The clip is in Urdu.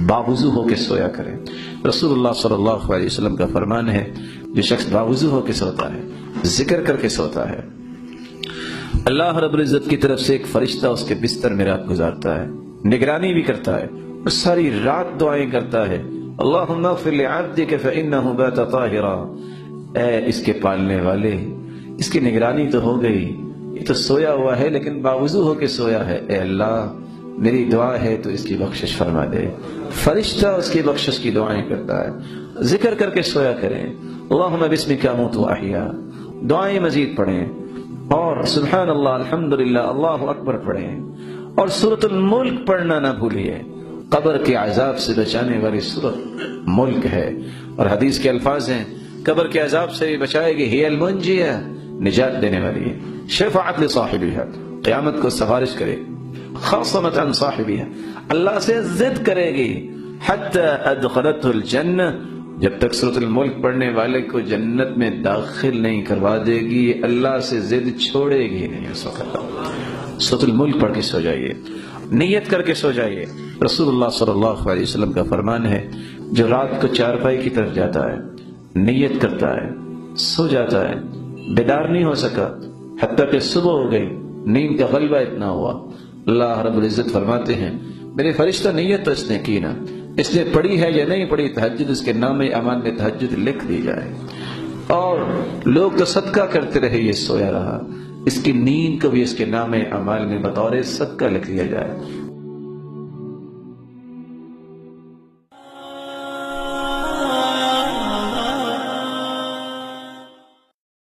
باوضو ہو کے سویا کریں۔ رسول اللہ صلی اللہ علیہ وسلم کا فرمان ہے، جو شخص باوضو ہو کے سوتا ہے، ذکر کر کے سوتا ہے، اللہ رب العزت کی طرف سے ایک فرشتہ اس کے بستر میں رات گزارتا ہے، نگرانی بھی کرتا ہے اور ساری رات دعائیں کرتا ہے، اللہم اغفر لعبدک فإنہ بات طاہرا، اے اس کے پالنے والے، اس کی نگرانی تو ہو گئی، یہ تو سویا ہوا ہے لیکن باوضو ہو کے سویا ہے، اے اللہ میری دعا ہے تو اس کی بخشش فرما دے۔ فرشتہ اس کی بخشش کی دعائیں کرتا ہے۔ ذکر کر کے سویا کریں، اللہم بسمک اموت واحیا، دعائیں مزید پڑھیں، اور سبحان اللہ الحمدللہ اللہ اکبر پڑھیں، اور سورۃ الملک پڑھنا نہ بھولیے، قبر کے عذاب سے بچانے والی سورۃ ملک ہے، اور حدیث کے الفاظ ہیں قبر کے عذاب سے بھی بچائے گی، ہی المنجیہ، نجات دینے والی ہے، شفاعت لصاحبها، قیامت کو سفارش کرے، خاصمت عن صاحبها، اللہ سے ضد کرے گی، حتی ادخلته الجنہ، جب تک سورۃ الملک پڑھنے والے کو جنت میں داخل نہیں کروا دے گی، اللہ سے ضد چھوڑے گی نہیں اس وقت۔ سورۃ الملک پڑھ کے سو جائیے، نیت کر کے سو جائیے۔ رسول اللہ صلی اللہ علیہ وسلم کا فرمان ہے، جو رات کو چارپائی کی طرف جاتا ہے، نیت کرتا ہے، سو جاتا ہے، بیدار نہیں ہو سکا حتیٰ کہ صبح ہو گئی، نیند کا غلبہ اتنا ہوا، اللہ رب العزت فرماتے ہیں میرے فرشتہ نیت تو اس نے کی نا، اس نے پڑھی ہے یا نہیں پڑھی، تہجد اس کے نام اعمال میں تہجد لکھ دی جائے، اور لوگ تو صدقہ کرتے رہے یہ سویا رہا، اس کی نیند کو بھی اس کے نام اعمال میں بطور صدقہ لکھ دیا جائے۔